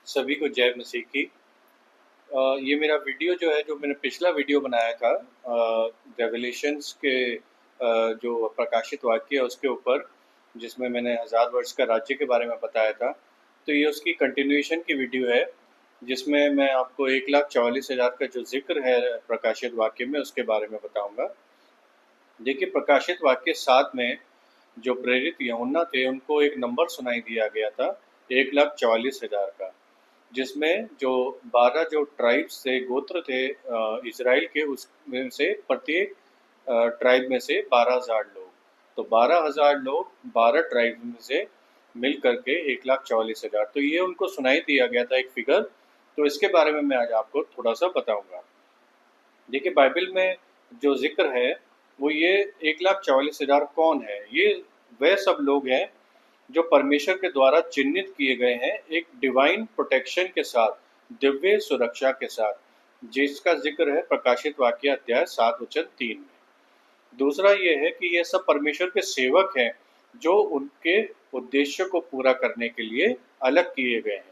सभी को जय मसीह की। ये मेरा वीडियो जो है, जो मैंने पिछला वीडियो बनाया था रेवलेशंस के जो प्रकाशित वाक्य है उसके ऊपर, जिसमें मैंने हज़ार वर्ष का राज्य के बारे में बताया था। तो ये उसकी कंटिन्यूएशन की वीडियो है, जिसमें मैं आपको 1,44,000 का जो ज़िक्र है प्रकाशित वाक्य में, उसके बारे में बताऊँगा। देखिए, प्रकाशित वाक्य 7 में जो प्रेरित यूहन्ना थे, उनको एक नंबर सुनाई दिया गया था 1,44,000 का। जिसमें जो 12 जो ट्राइब्स थे, गोत्र थे इज़राइल के, उसमें से प्रत्येक ट्राइब में से 12,000 लोग। तो 12,000 लोग 12 ट्राइब में से मिल करके 1,44,000, तो ये उनको सुनाई दिया गया था एक फिगर। तो इसके बारे में मैं आज आपको थोड़ा सा बताऊंगा। देखिए, बाइबल में जो जिक्र है वो ये 1,44,000 कौन है? ये वह सब लोग हैं जो परमेश्वर के द्वारा चिन्हित किए गए हैं, एक डिवाइन प्रोटेक्शन के साथ, दिव्य सुरक्षा के साथ, जिसका जिक्र है प्रकाशित वाक्य अध्याय 7 वचन 3 में। दूसरा ये है कि ये सब परमेश्वर के सेवक हैं, जो उनके उद्देश्य को पूरा करने के लिए अलग किए गए हैं।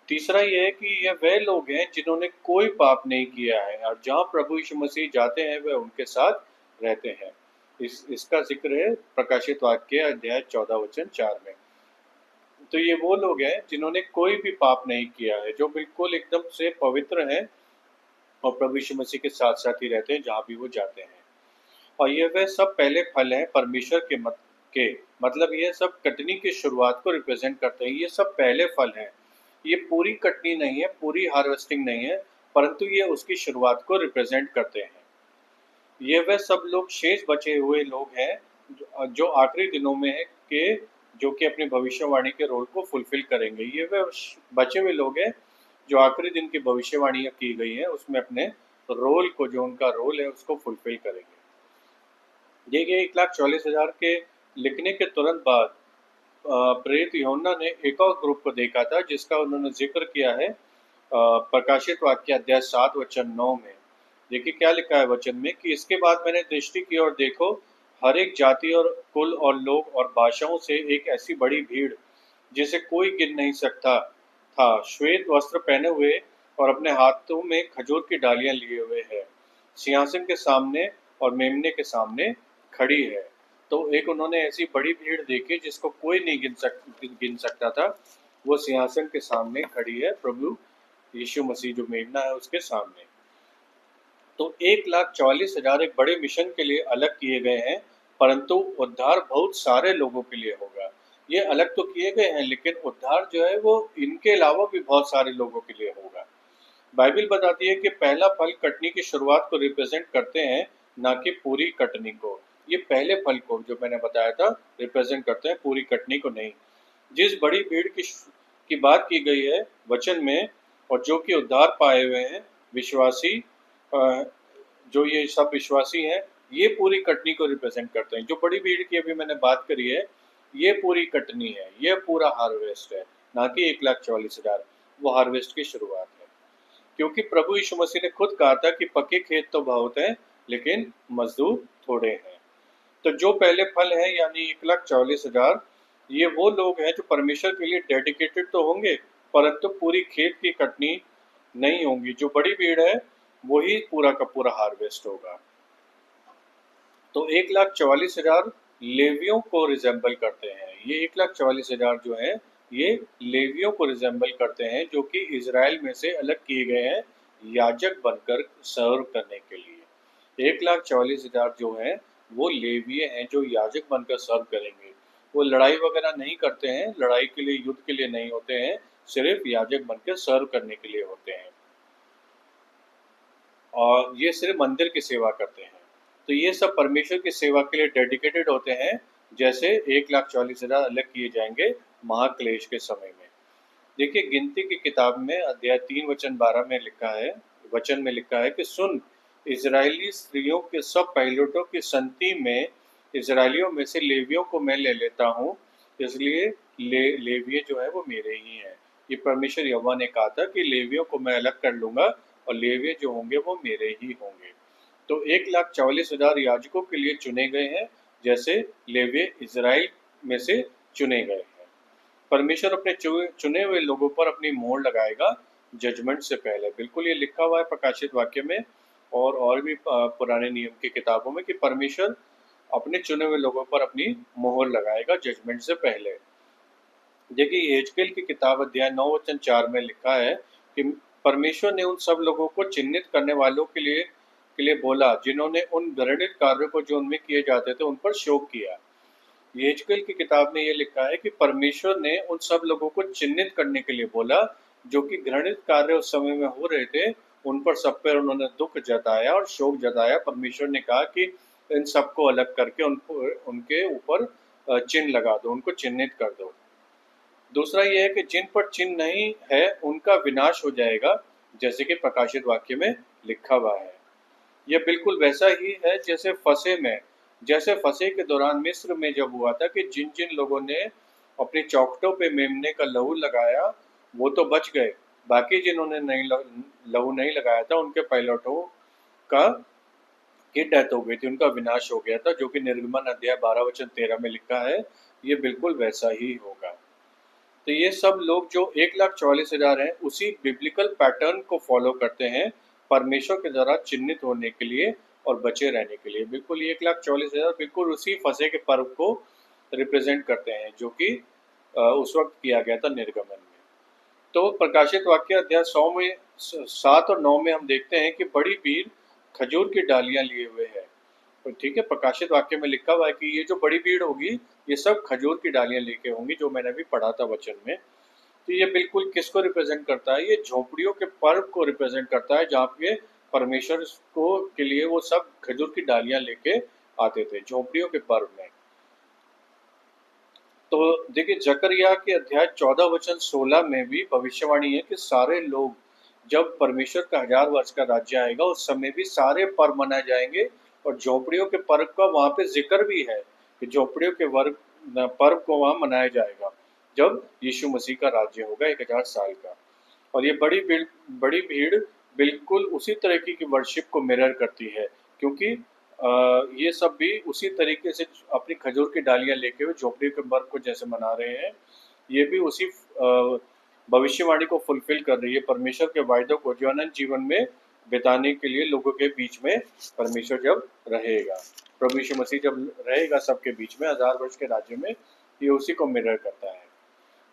तीसरा ये है कि ये वह लोग हैं जिन्होंने कोई पाप नहीं किया है, और जहाँ प्रभु यीशु मसीह जाते हैं वह उनके साथ रहते हैं। इसका जिक्र है प्रकाशित वाक्य अध्याय 14 वचन 4 में। तो ये वो लोग हैं जिन्होंने कोई भी पाप नहीं किया है, जो बिल्कुल एकदम से पवित्र हैं और प्रभु यीशु मसीह के साथ साथ ही रहते हैं जहाँ भी वो जाते हैं। और ये वह सब पहले फल हैं परमेश्वर के मतलब ये सब कटनी की शुरुआत को रिप्रेजेंट करते हैं। ये सब पहले फल हैं। ये पूरी कटनी नहीं है, पूरी हार्वेस्टिंग नहीं है, परंतु ये उसकी शुरुआत को रिप्रेजेंट करते हैं। ये वह सब लोग शेष बचे हुए लोग हैं जो आखिरी दिनों में है के जो कि अपनी भविष्यवाणी के रोल को फुलफिल करेंगे। ये वह बचे हुए लोग हैं जो आखिरी दिन की भविष्यवाणियाँ की गई हैं, उसमें अपने रोल को, जो उनका रोल है, उसको फुलफिल करेंगे। देखिए, 1,44,000 के लिखने के तुरंत बाद प्रेरित यूहन्ना ने एक और ग्रुप को देखा था, जिसका उन्होंने जिक्र किया है प्रकाशित वाक्य अध्याय 7 वचन 9 में। देखिए क्या लिखा है वचन में कि इसके बाद मैंने दृष्टि की और देखो, हर एक जाति और कुल और लोग और भाषाओं से एक ऐसी बड़ी भीड़ जिसे कोई गिन नहीं सकता था, श्वेत वस्त्र पहने हुए और अपने हाथों में खजूर की डालियां लिए हुए है, सिंहासन के सामने और मेमने के सामने खड़ी है। तो एक उन्होंने ऐसी बड़ी भीड़ देखी जिसको कोई नहीं गिन सकता था। वो सिंहासन के सामने खड़ी है, प्रभु यीशु मसीह जो मेमना है उसके सामने। तो 1,44,000 एक बड़े मिशन के लिए अलग किए गए हैं, परंतु उद्धार बहुत सारे लोगों के लिए होगा। ये अलग तो किए गए हैं, लेकिन उद्धार जो है वो इनके अलावा भी बहुत सारे लोगों के लिए होगा। बाइबल बताती है कि पहला फल कटनी की शुरुआत को रिप्रेजेंट करते हैं, ना कि पूरी कटनी को। ये पहले फल को, जो मैंने बताया था, रिप्रेजेंट करते हैं, पूरी कटनी को नहीं। जिस बड़ी भीड़ की बात की गई है वचन में, और जो कि उद्धार पाए हुए हैं विश्वासी, जो ये सब विश्वासी हैं, ये पूरी कटनी को रिप्रेजेंट करते हैं। जो बड़ी भीड़ की अभी मैंने बात करी है, ये पूरी कटनी है, ये पूरा हार्वेस्ट है, ना कि 1,44,000। वो हार्वेस्ट की शुरुआत है, क्योंकि प्रभु यीशु मसीह ने खुद कहा था कि पक्के खेत तो बहुत हैं, लेकिन मजदूर थोड़े हैं। तो जो पहले फल है यानी 1,44,000, ये वो लोग हैं जो परमेश्वर के लिए डेडिकेटेड तो होंगे, परंतु पूरी खेत की कटनी नहीं होंगी। जो बड़ी भीड़ है वही पूरा का पूरा हार्वेस्ट होगा। तो 1,44,000 लेवियों को रिजेंबल करते हैं। ये 1,44,000 जो है, ये लेवियों को रिजेंबल करते हैं, जो कि इज़राइल में से अलग किए गए हैं याजक बनकर सर्व करने के लिए। 1,44,000 जो है वो लेवीय हैं, जो याजक बनकर सर्व करेंगे। वो लड़ाई वगैरह नहीं करते हैं, लड़ाई के लिए, युद्ध के लिए नहीं होते हैं, सिर्फ याजक बनकर सर्व करने के लिए होते हैं, और ये सिर्फ मंदिर की सेवा करते हैं। तो ये सब परमेश्वर की सेवा के लिए डेडिकेटेड होते हैं, जैसे 1,44,000 अलग किए जाएंगे महाक्लेश के समय में। देखिए, गिनती की किताब में अध्याय 3 वचन 12 में लिखा है, वचन में लिखा है कि सुन, इजरायली स्त्रियों के सब पहिलौठों की संति में इजरायलियों में से लेवियों को मैं ले लेता हूँ, इसलिए लेविय जो है वो मेरे ही हैं। ये परमेश्वर यहोवा ने कहा था कि लेवियों को मैं अलग कर लूंगा और लेविय जो होंगे वो मेरे ही होंगे। तो 1,44,000 याजकों के लिए चुने गए हैं, जैसे लेविय इजराइल में से चुने गए हैं। परमेश्वर अपने चुने हुए लोगों पर अपनी मोहर लगाएगा जजमेंट से पहले। बिल्कुल ये लिखा हुआ है प्रकाशित वाक्य में और भी पुराने नियम की किताबों में कि परमेश्वर अपने चुने हुए लोगों पर अपनी मोहर लगाएगा जजमेंट से पहले। देखिए यहेजकेल की किताब अध्याय 9 वचन 4 में लिखा है कि परमेश्वर ने उन सब लोगों को चिन्हित करने वालों के लिए बोला जिन्होंने उन घृणित कार्यों को जो उनमें किए जाते थे उन पर शोक किया। यहेजकेल की किताब में ये लिखा है कि परमेश्वर ने उन सब लोगों को चिन्हित करने के लिए बोला जो कि घृणित कार्य उस समय में हो रहे थे, उन पर सब पर उन्होंने दुख जताया और शोक जताया। परमेश्वर ने कहा कि इन सबको अलग करके उनको उनके ऊपर चिन्ह लगा दो, उनको चिन्हित कर दो। दूसरा ये है कि जिन पर चिन्ह नहीं है उनका विनाश हो जाएगा, जैसे कि प्रकाशित वाक्य में लिखा हुआ है। यह बिल्कुल वैसा ही है जैसे फसह के दौरान मिस्र में जब हुआ था कि जिन जिन लोगों ने अपनी चौखटों पे मेमने का लहू लगाया वो तो बच गए, बाकी जिन्होंने लहू नहीं लगाया था उनके पायलटों का की डेथ हो गई थी, उनका विनाश हो गया था, जो कि निर्गमन अध्याय 12 वचन 13 में लिखा है। ये बिल्कुल वैसा ही होगा। तो ये सब लोग जो 1,44,000 हैं उसी बिब्लिकल पैटर्न को फॉलो करते हैं परमेश्वर के द्वारा चिन्हित होने के लिए और बचे रहने के लिए। बिल्कुल 1,44,000 बिल्कुल उसी फसह के पर्व को रिप्रेजेंट करते हैं जो कि उस वक्त किया गया था निर्गमन में। तो प्रकाशित वाक्य अध्याय 100 में 7 और 9 में हम देखते हैं कि बड़ी भीड़ खजूर की डालियां लिए हुए है। तो ठीक है, प्रकाशित वाक्य में लिखा हुआ है कि ये जो बड़ी भीड़ होगी ये सब खजूर की डालियां लेके होंगी, जो मैंने अभी पढ़ा था वचन में। तो ये बिल्कुल किसको रिप्रेजेंट करता है? ये झोपड़ियों के पर्व को रिप्रेजेंट करता है जहाँ पे परमेश्वर को के लिए वो सब खजूर की डालियां लेके आते थे झोपड़ियों के पर्व में। तो देखिए जकरिया के अध्याय 14 वचन 16 में भी भविष्यवाणी है कि सारे लोग जब परमेश्वर का 1000 वर्ष का राज्य आएगा उस समय भी सारे पर्व मनाए जाएंगे, और झोपड़ियों के पर्व का वहाँ पे जिक्र भी है कि झोपड़ियों के पर्व को वहाँ मनाया जाएगा जब यीशु मसीह का राज्य होगा 1000 साल का। और ये बड़ी भीड़ बिल्कुल उसी तरीके की वर्शिप को मिरर करती है, क्योंकि ये सब भी उसी तरीके से अपनी खजूर की डालियां लेके हुए झोपड़ी के पर्व को जैसे मना रहे हैं, ये भी उसी भविष्यवाणी को फुलफिल कर रही है, परमेश्वर के वायदों को जो अनंत जीवन में बिताने के लिए लोगों के बीच में परमेश्वर जब रहेगा, प्रभु यीशु मसीह जब रहेगा सबके बीच में 1000 वर्ष के राज्य में, ये उसी को मिरर करता है।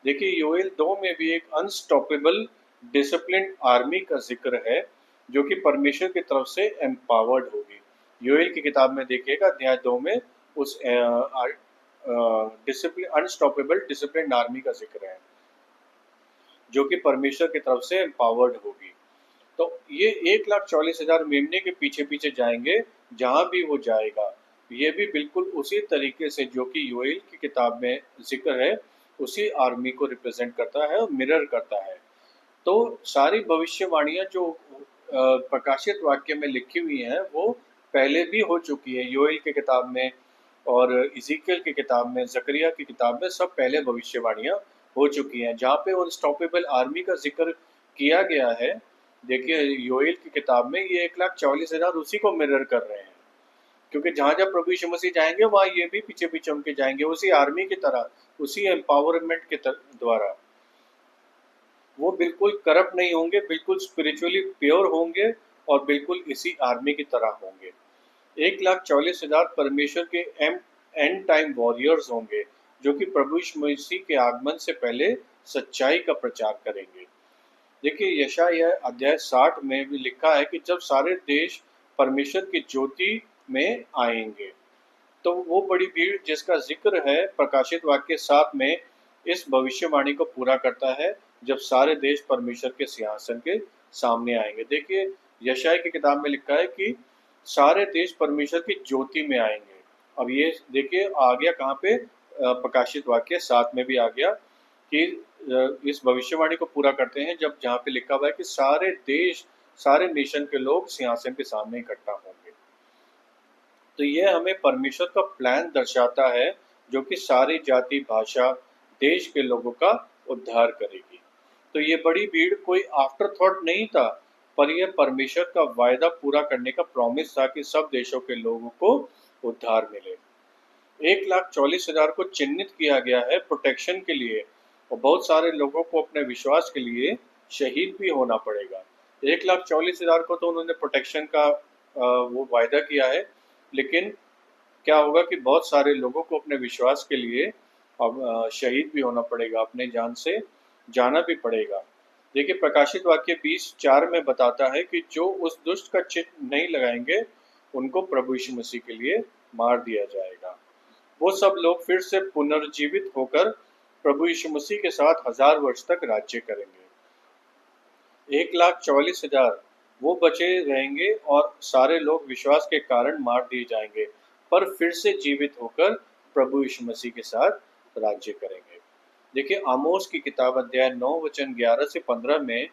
देखिए योएल 2 में भी एक अनस्टॉपेबल डिसिप्लिन आर्मी का जिक्र है जो कि परमेश्वर की तरफ से एम्पावर्ड होगी। योएल की किताब में देखिएगा अध्याय 2 में उस डिसिप्लिन अनस्टॉपेबल डिसिप्लिन आर्मी का जिक्र है जो कि परमेश्वर की तरफ से एम्पावर्ड होगी। तो ये 1,40,000 मेमने के पीछे पीछे जाएंगे जहां भी वो जाएगा। ये भी बिल्कुल उसी तरीके से जो कि योएल की किताब में जिक्र है उसी आर्मी को रिप्रेजेंट करता है और मिरर करता है। तो सारी भविष्यवाणियां जो प्रकाशित वाक्य में लिखी हुई हैं वो पहले भी हो चुकी है, योएल की किताब में और इज़ीकियल की किताब में, जकरिया की किताब में, सब पहले भविष्यवाणियां हो चुकी हैं जहाँ पे अनस्टॉपेबल आर्मी का जिक्र किया गया है। देखिए योएल की किताब में ये 1,40,000 उसी को मिरर कर रहे हैं, क्योंकि जहाँ जहाँ प्रभु यीशु मसीह जाएंगे वहाँ ये भी पीछे पीछे उनके जाएंगे उसी आर्मी की तरह, उसी एम्पावरमेंट के द्वारा। वो बिल्कुल करप्ट नहीं होंगे, बिल्कुल स्पिरिचुअली प्योर होंगे और बिल्कुल इसी आर्मी की तरह होंगे। 1,40,000 परमेश्वर के एंड टाइम वॉरियर्स होंगे जो कि प्रभु यीशु मसीह के आगमन से पहले सच्चाई का प्रचार करेंगे। देखिए यशायाह अध्याय 60 में भी लिखा है कि जब सारे देश परमेश्वर की ज्योति में आएंगे, तो वो बड़ी भीड़ जिसका जिक्र है प्रकाशित वाक्य 7 में इस भविष्यवाणी को पूरा करता है जब सारे देश परमेश्वर के सिंहासन के सामने आएंगे। देखिए यशायाह की किताब में लिखा है कि सारे देश परमेश्वर की ज्योति में आएंगे। अब ये देखिए आ गया कहाँ पे, प्रकाशित वाक्य 7 में भी आ गया कि इस भविष्यवाणी को पूरा करते हैं जब जहाँ पे लिखा हुआ है कि सारे देश सारे नेशन के लोग सिंहासन के सामने इकट्ठा होंगे। तो ये हमें परमेश्वर का प्लान दर्शाता है जो कि सारी जाति भाषा देश के लोगों का उद्धार करेगी। तो ये बड़ी भीड़ कोई आफ्टर थॉट नहीं था, पर यह परमेश्वर का वायदा पूरा करने का प्रॉमिस था कि सब देशों के लोगों को उद्धार मिले। 1,40,000 को चिन्हित किया गया है प्रोटेक्शन के लिए, और बहुत सारे लोगों को अपने विश्वास के लिए शहीद भी होना पड़ेगा। 1,40,000 को तो उन्होंने प्रोटेक्शन का वो वायदा किया है, लेकिन क्या होगा कि बहुत सारे लोगों को अपने विश्वास के लिए अब शहीद भी होना पड़ेगा, अपने जान से जाना भी पड़ेगा। देखिए प्रकाशित वाक्य 20:4 में बताता है कि जो उस दुष्ट का चिन्ह नहीं लगाएंगे, उनको प्रभु यीशु मसीह के लिए मार दिया जाएगा। वो सब लोग फिर से पुनर्जीवित होकर प्रभु यीशु मसीह के साथ 1000 वर्ष तक राज्य करेंगे। 1,40,000 वो बचे रहेंगे और सारे लोग विश्वास के कारण मार दिए जाएंगे, पर फिर से जीवित होकर प्रभु यीशु मसीह के साथ राज्य करेंगे। देखिए आमोस की किताब अध्याय 9 वचन 11 से 15 में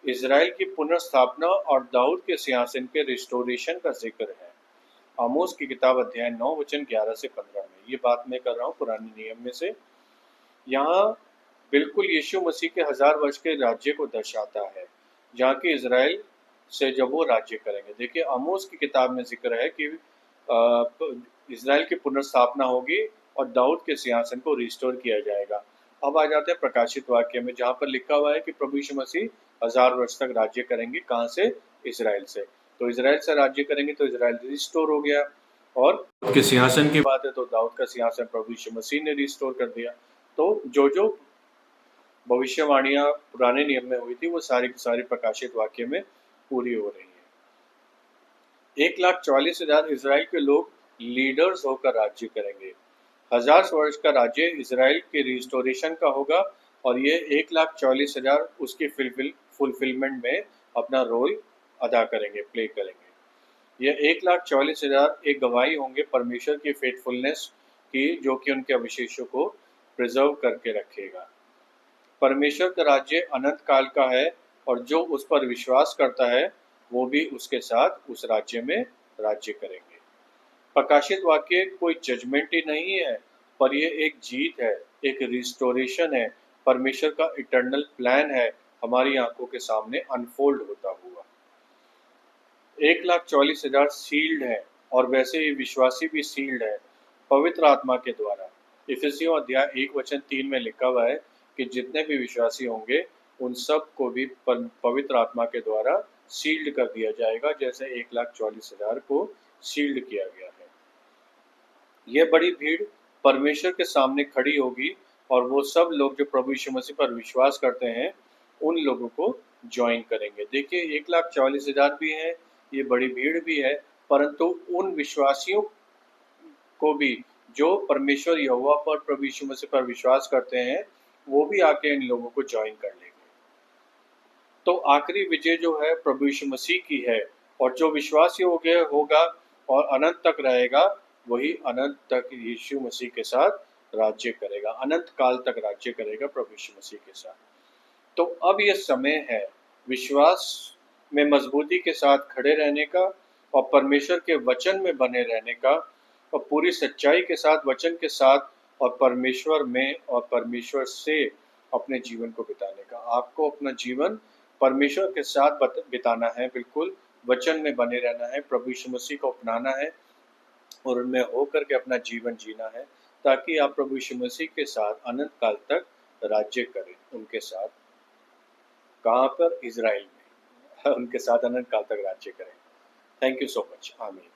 इज़राइल की पुनर्स्थापना और दाऊद के सिंहासन के रिस्टोरेशन का जिक्र है। आमोस की किताब अध्याय 9 वचन 11 से 15 में, ये बात मैं कर रहा हूँ पुराने नियम में से। यहाँ बिल्कुल यीशु मसीह के 1000 वर्ष के राज्य को दर्शाता है, जहाँ की इज़राइल से जब वो राज्य करेंगे। देखिए आमोस की किताब में जिक्र है कि इज़राइल की पुनर्स्थापना होगी और दाऊद के सिंहासन को रिस्टोर किया जाएगा। अब आ जाते हैं प्रकाशित वाक्य में, जहाँ पर लिखा हुआ है कि प्रभु यीशु मसीह 1000 वर्ष तक राज्य करेंगे। कहाँ से? इज़राइल से। तो इज़राइल से राज्य करेंगे तो इज़राइल रिस्टोर हो गया। और के सिंहासन की बात है तो दाऊद का सिंहासन प्रभु यीशु मसीह ने रिस्टोर कर दिया। तो जो भविष्यवाणियां पुराने नियम में हुई थी वो सारी की सारी प्रकाशित वाक्य में पूरी हो रही है। 1,40,000 इज़राइल के लोग लीडर्स होकर राज्य करेंगे। 1000 वर्ष का राज्य इज़राइल के रिस्टोरेशन का होगा और ये 1,40,000 उसकी फुलफिलमेंट में अपना रोल अदा करेंगे, प्ले करेंगे। यह 1,40,000 एक गवाही होंगे परमेश्वर की फेथफुलनेस की, जो कि उनके अवशेषों को प्रिजर्व करके रखेगा। परमेश्वर का राज्य अनंत काल का है और जो उस पर विश्वास करता है वो भी उसके साथ उस राज्य में राज्य करेंगे। प्रकाशित वाक्य कोई जजमेंट ही नहीं है, पर ये एक जीत है, एक रिस्टोरेशन है, परमेश्वर का इटर्नल प्लान है, हमारी आंखों के सामने अनफोल्ड होता हुआ। 1,40,000 सील्ड है और वैसे ही विश्वासी भी सील्ड है पवित्र आत्मा के द्वारा। इफिसियों अध्याय 1 वचन 3 में लिखा हुआ है कि जितने भी विश्वासी होंगे उन सब को भी पवित्र आत्मा के द्वारा सील्ड कर दिया जाएगा, जैसे 1,40,000 को सील्ड किया गया है। यह बड़ी भीड़ परमेश्वर के सामने खड़ी होगी और वो सब लोग जो प्रभु यीशु मसीह पर विश्वास करते हैं उन लोगों को ज्वाइन करेंगे। देखिए 1,40,000 भी हैं, ये बड़ी भीड़ भी है, परंतु उन विश्वासियों को भी जो परमेश्वर यहोवा पर प्रभु यीशु मसीह पर विश्वास करते हैं वो भी आके इन लोगों को ज्वाइन कर लेंगे। तो आखिरी विजय जो है प्रभु यीशु मसीह की है और जो विश्वास योग्य होगा और अनंत तक रहेगा वही अनंत तक यीशु मसीह के साथ राज्य करेगा, अनंत काल तक राज्य करेगा प्रभु यीशु मसीह के साथ। तो अब ये समय है विश्वास में मजबूती के साथ खड़े रहने का और परमेश्वर के वचन में बने रहने का और पूरी सच्चाई के साथ वचन के साथ और परमेश्वर में और परमेश्वर से अपने जीवन को बिताने का। आपको अपना जीवन परमेश्वर के साथ बिताना है, बिल्कुल वचन में बने रहना है, प्रभु यीशु मसीह को अपनाना है और उनमें होकर के अपना जीवन जीना है, ताकि आप प्रभु यीशु मसीह के साथ अनंत काल तक राज्य करें उनके साथ। कहाँ पर? इज़राइल में। उनके साथ अनंत काल तक राज्य करें। Thank you so much. आमीन।